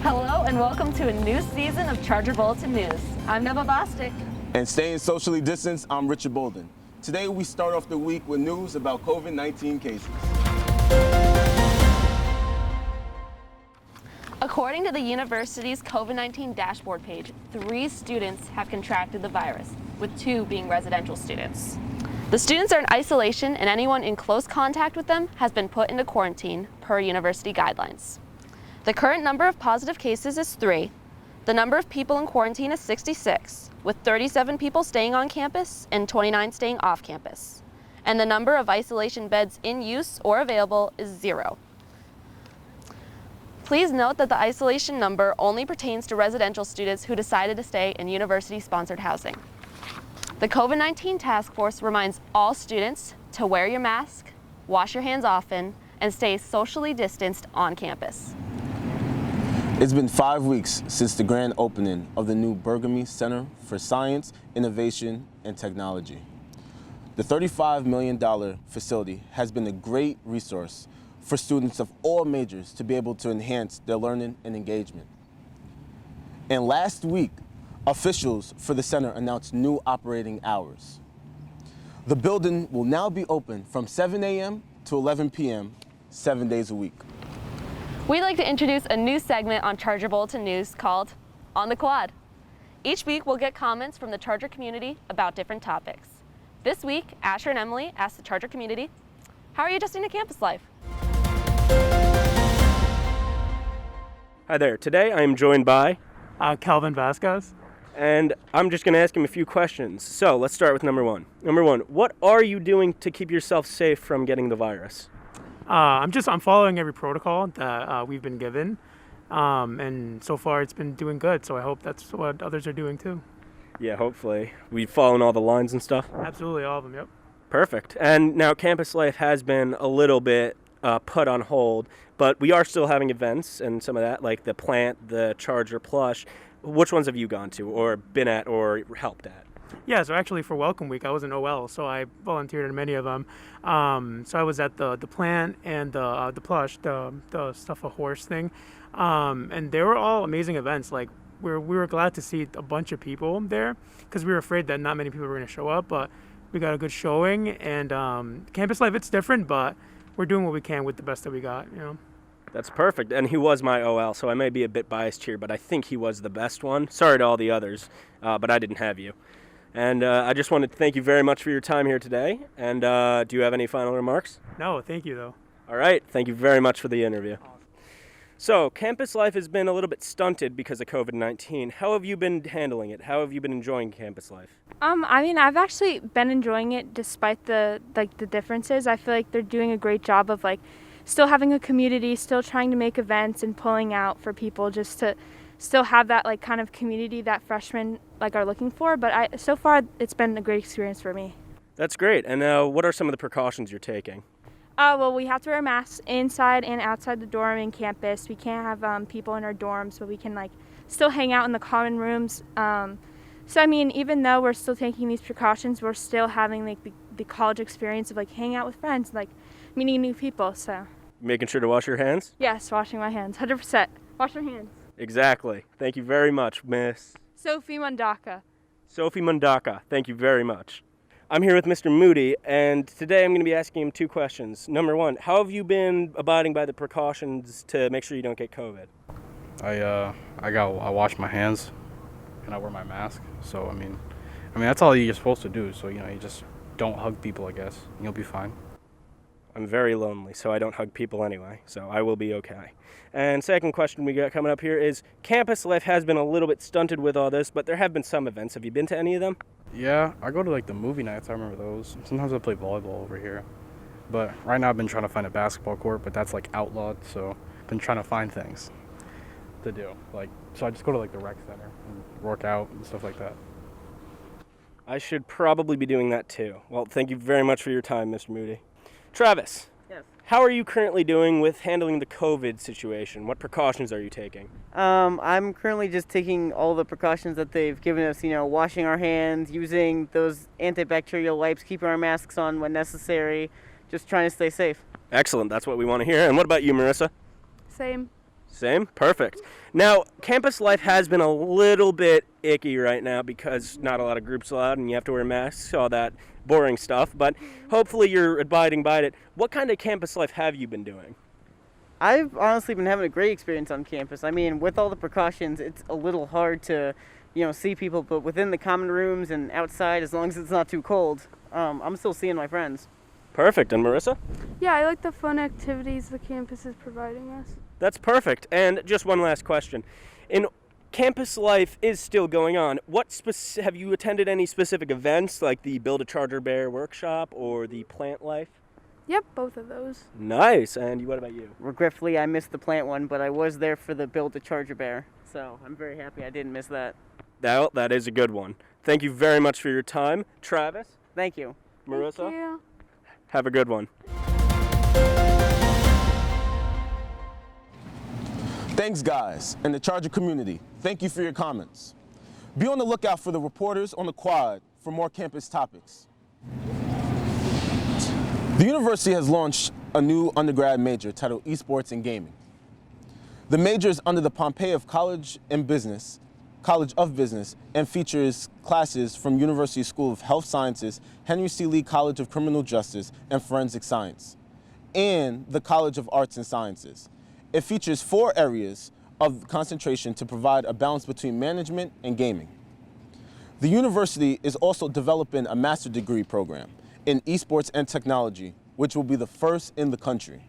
Hello and welcome to a new season of Charger Bulletin News. I'm Neva Bostic. And staying socially distanced, I'm Richard Bolden. Today we start off the week with news about COVID-19 cases. According to the university's COVID-19 dashboard page, 3 students have contracted the virus, with 2 being residential students. The students are in isolation and anyone in close contact with them has been put into quarantine per university guidelines. The current number of positive cases is 3. The number of people in quarantine is 66, with 37 people staying on campus and 29 staying off campus. And the number of isolation beds in use or available is 0. Please note that the isolation number only pertains to residential students who decided to stay in university-sponsored housing. The COVID-19 task force reminds all students to wear your mask, wash your hands often, and stay socially distanced on campus. It's been 5 weeks since the grand opening of the new Burgamy Center for Science, Innovation, and Technology. The $35 million facility has been a great resource for students of all majors to be able to enhance their learning and engagement. And last week, officials for the center announced new operating hours. The building will now be open from 7 a.m. to 11 p.m., 7 days a week. We'd like to introduce a new segment on Charger Bulletin News called On the Quad. Each week we'll get comments from the Charger community about different topics. This week, Asher and Emily asked the Charger community, how are you adjusting to campus life? Hi there. Today I am joined by Calvin Vasquez. and I'm just going to ask him a few questions. So let's start with number one. Number one, what are you doing to keep yourself safe from getting the virus? I'm following every protocol that we've been given, and so far it's been doing good. So I hope that's what others are doing too. Yeah, hopefully. We've followed all the lines and stuff? Absolutely, all of them. Yep. Perfect. And now campus life has been a little bit put on hold, but we are still having events and some of that, like the plant, the Charger Plush. Which ones have you gone to or been at or helped at? Yeah, so actually for Welcome Week, I was in OL, so I volunteered in many of them. So I was at the plant and the plush, the stuff a horse thing, and they were all amazing events. Like we were glad to see a bunch of people there because we were afraid that not many people were going to show up, but we got a good showing. And campus life, it's different, but we're doing what we can with the best that we got. You know. That's perfect. And he was my OL, so I may be a bit biased here, but I think he was the best one. Sorry to all the others, but I didn't have you. And I just wanted to thank you very much for your time here today. And do you have any final remarks? No, thank you, though. All right. Thank you very much for the interview. So, campus life has been a little bit stunted because of COVID-19. How have you been handling it? How have you been enjoying campus life? I've actually been enjoying it despite the differences. I feel like they're doing a great job of still having a community, still trying to make events and pulling out for people just to still have that kind of community that freshmen are looking for. But so far it's been a great experience for me. That's great. And what are some of the precautions you're taking? Well, we have to wear masks inside and outside the dorm and campus. We can't have people in our dorms, but we can still hang out in the common rooms. So I mean, even though we're still taking these precautions, we're still having the college experience of hanging out with friends, meeting new people. So making sure to wash your hands? Yes, washing my hands, 100%. Wash my hands. Exactly. Thank you very much, Miss Sophie Mundaka. Sophie Mundaka. Thank you very much. I'm here with Mr. Moody, and today I'm going to be asking him 2 questions. Number 1, how have you been abiding by the precautions to make sure you don't get COVID? I wash my hands and I wear my mask. So I mean that's all you're supposed to do. So you just don't hug people, I guess. You'll be fine. I'm very lonely, so I don't hug people anyway, so I will be okay. And second question we got coming up here is, campus life has been a little bit stunted with all this, but there have been some events. Have you been to any of them? Yeah, I go to the movie nights. I remember those. Sometimes I play volleyball over here. But right now I've been trying to find a basketball court, but that's outlawed, so I've been trying to find things to do. So I just go to the rec center and work out and stuff like that. I should probably be doing that too. Well, thank you very much for your time, Mr. Moody. Travis. Yes. How are you currently doing with handling the COVID situation? What precautions are you taking? I'm currently just taking all the precautions that they've given us, washing our hands, using those antibacterial wipes, keeping our masks on when necessary, just trying to stay safe. Excellent. That's what we want to hear. And what about you, Marissa? Same. Same? Perfect. Now, campus life has been a little bit icky right now because not a lot of groups allowed and you have to wear masks, all that boring stuff, but hopefully you're abiding by it. What kind of campus life have you been doing? I've honestly been having a great experience on campus. I mean, with all the precautions, it's a little hard to, see people, but within the common rooms and outside, as long as it's not too cold, I'm still seeing my friends. Perfect. And Marissa? Yeah, I like the fun activities the campus is providing us. That's perfect. And just one last question. Campus life is still going on. Have you attended any specific events like the Build a Charger Bear workshop or the Plant Life? Yep, both of those. Nice. And what about you? Regretfully, I missed the plant one, but I was there for the Build a Charger Bear, so I'm very happy I didn't miss that. That is a good one. Thank you very much for your time. Travis? Thank you. Marissa? Thank you. Have a good one. Thanks, guys, and the Charger community. Thank you for your comments. Be on the lookout for the reporters on the quad for more campus topics. The university has launched a new undergrad major titled Esports and Gaming. The major is under the Pompeo College of Business, and features classes from University School of Health Sciences, Henry C. Lee College of Criminal Justice and Forensic Science, and the College of Arts and Sciences. It features 4 areas of concentration to provide a balance between management and gaming. The university is also developing a master's degree program in esports and technology, which will be the first in the country.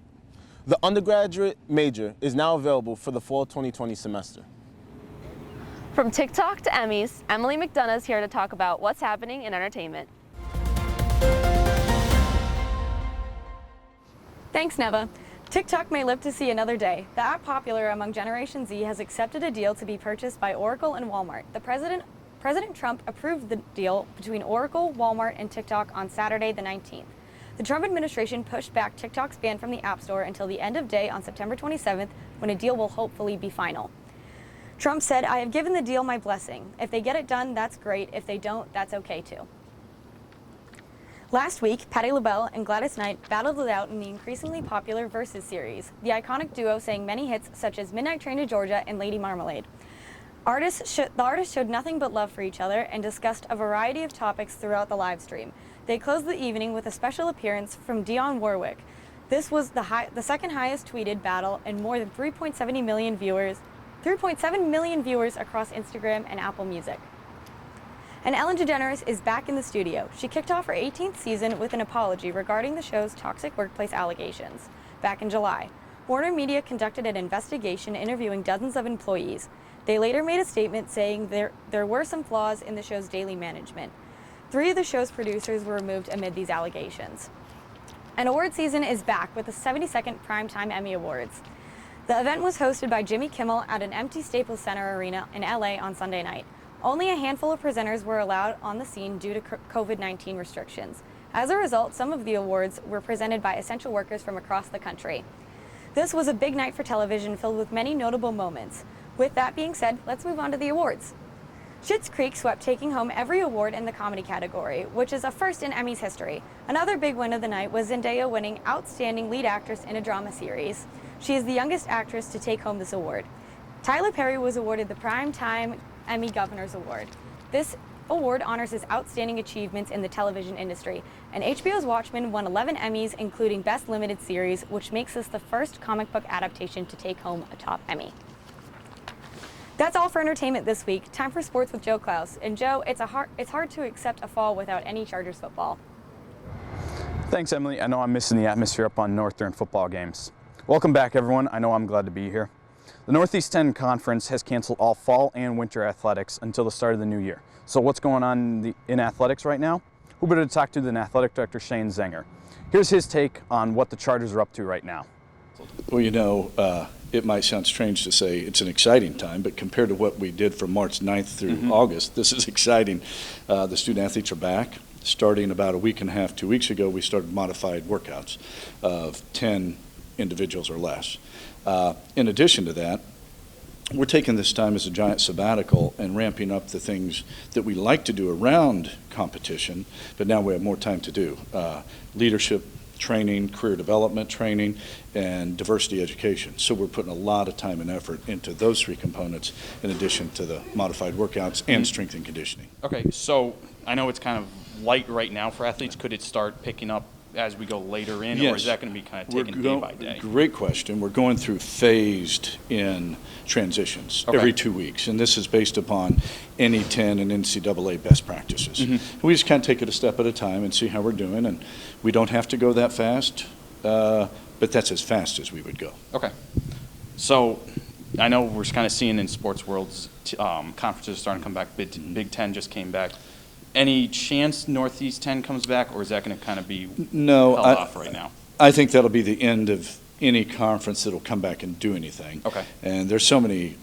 The undergraduate major is now available for the fall 2020 semester. From TikTok to Emmys, Emily McDonough is here to talk about what's happening in entertainment. Thanks, Neva. TikTok may live to see another day. The app popular among Generation Z has accepted a deal to be purchased by Oracle and Walmart. President Trump approved the deal between Oracle, Walmart, and TikTok on Saturday the 19th. The Trump administration pushed back TikTok's ban from the App Store until the end of day on September 27th, when a deal will hopefully be final. Trump said, "I have given the deal my blessing. If they get it done, that's great. If they don't, that's okay too." Last week, Patti LaBelle and Gladys Knight battled it out in the increasingly popular Versus series. The iconic duo sang many hits such as Midnight Train to Georgia and Lady Marmalade. The artists showed nothing but love for each other and discussed a variety of topics throughout the live stream. They closed the evening with a special appearance from Dionne Warwick. This was the second highest tweeted battle and more than 3.7 million viewers across Instagram and Apple Music. And Ellen DeGeneres is back in the studio. She kicked off her 18th season with an apology regarding the show's toxic workplace allegations. Back in July, Warner Media conducted an investigation interviewing dozens of employees. They later made a statement saying there were some flaws in the show's daily management. 3 of the show's producers were removed amid these allegations. An award season is back with the 72nd Primetime Emmy Awards. The event was hosted by Jimmy Kimmel at an empty Staples Center arena in LA on Sunday night. Only a handful of presenters were allowed on the scene due to COVID-19 restrictions. As a result, some of the awards were presented by essential workers from across the country. This was a big night for television filled with many notable moments. With that being said, let's move on to the awards. Schitt's Creek swept, taking home every award in the comedy category, which is a first in Emmy's history. Another big win of the night was Zendaya winning Outstanding Lead Actress in a Drama Series. She is the youngest actress to take home this award. Tyler Perry was awarded the Primetime Emmy Governor's Award. This award honors his outstanding achievements in the television industry, and HBO's Watchmen won 11 Emmys, including Best Limited Series, which makes this the first comic book adaptation to take home a top Emmy. That's all for entertainment this week. Time for sports with Joe Klaus. And Joe, it's hard to accept a fall without any Chargers football. Thanks, Emily. I know I'm missing the atmosphere up on Northern football games. Welcome back, everyone. I know I'm glad to be here. The Northeast 10 Conference has canceled all fall and winter athletics until the start of the new year. So what's going on in athletics right now? Who better to talk to than Athletic Director Shane Zenger. Here's his take on what the Chargers are up to right now. Well, it might sound strange to say it's an exciting time, but compared to what we did from March 9th through August, this is exciting. The student athletes are back. Starting about a week and a half, 2 weeks ago, we started modified workouts of 10 individuals or less. In addition to that, we're taking this time as a giant sabbatical and ramping up the things that we like to do around competition, but now we have more time to do. Leadership training, career development training, and diversity education. So we're putting a lot of time and effort into those 3 components in addition to the modified workouts and strength and conditioning. Okay, so I know it's kind of light right now for athletes. Could it start picking up as we go later in, or is that going to be kind of taken day by day? Great question. We're going through phased in transitions every 2 weeks, and this is based upon NE10 and NCAA best practices. We just kind of take it a step at a time and see how we're doing, and we don't have to go that fast, but that's as fast as we would go. Okay. So I know we're kind of seeing in sports worlds, conferences starting to come back. Big Ten just came back. Any chance Northeast 10 comes back, or is that going to kind of be held off right now? I think that'll be the end of any conference that'll come back and do anything. Okay. And there's so many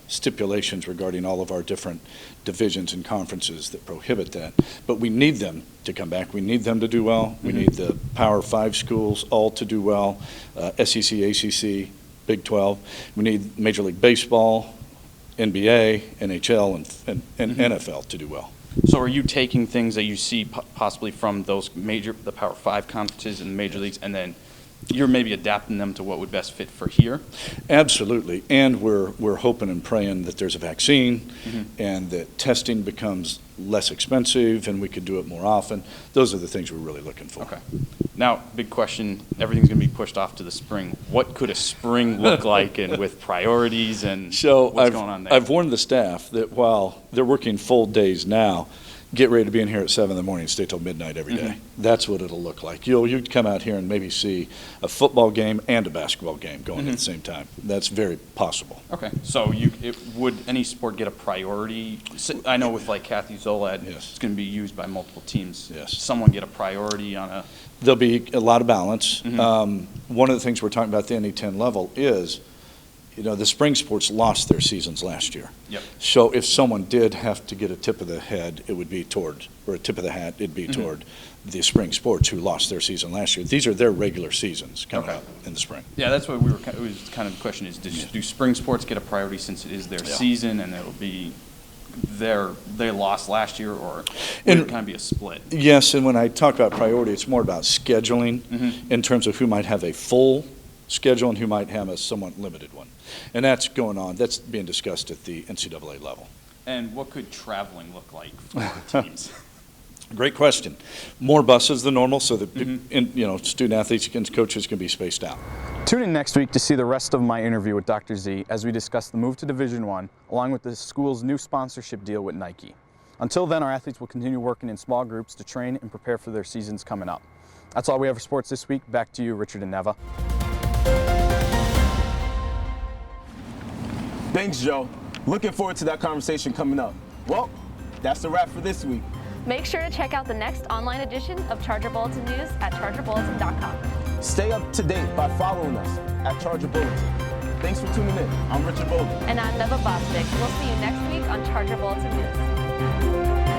stipulations regarding all of our different divisions and conferences that prohibit that. But we need them to come back. We need them to do well. We need the Power 5 schools all to do well, SEC, ACC, Big 12. We need Major League Baseball, NBA, NHL, and NFL to do well. So are you taking things that you see possibly from those the Power 5 conferences and the major leagues, and then you're maybe adapting them to what would best fit for here? Absolutely. And we're hoping and praying that there's a vaccine and that testing becomes less expensive and we could do it more often. Those are the things we're really looking for. Okay. Now, big question, everything's going to be pushed off to the spring. What could a spring look like, and with priorities and what's going on there? I've warned the staff that while they're working full days now, get ready to be in here at 7 in the morning and stay till midnight every day. That's what it'll look like. You'd come out here and maybe see a football game and a basketball game going at the same time. That's very possible. Okay, so would any sport get a priority? I know with like Kathy Zolad, it's going to be used by multiple teams. Yes. Someone get a priority on a... There'll be a lot of balance. One of the things we're talking about at the NE10 level is, the spring sports lost their seasons last year. Yep. So if someone did have to get a tip of the head, it would be toward, or a tip of the hat, it'd be toward the spring sports who lost their season last year. These are their regular seasons coming up in the spring. Yeah, that's what it was kind of the question is, do spring sports get a priority since it is their season and it'll be they lost last year, or would it kind of be a split? Yes, and when I talk about priority, it's more about scheduling in terms of who might have a full schedule and who might have a somewhat limited one. And that's going on. That's being discussed at the NCAA level. And what could traveling look like for teams? Great question. More buses than normal so that student athletes and coaches can be spaced out. Tune in next week to see the rest of my interview with Dr. Z as we discuss the move to Division I, along with the school's new sponsorship deal with Nike. Until then, our athletes will continue working in small groups to train and prepare for their seasons coming up. That's all we have for sports this week. Back to you, Richard and Neva. Thanks, Joe. Looking forward to that conversation coming up. Well, that's the wrap for this week. Make sure to check out the next online edition of Charger Bulletin News at chargerbulletin.com. Stay up to date by following us at Charger Bulletin. Thanks for tuning in. I'm Richard Bolden. And I'm Neva Bostic. We'll see you next week on Charger Bulletin News.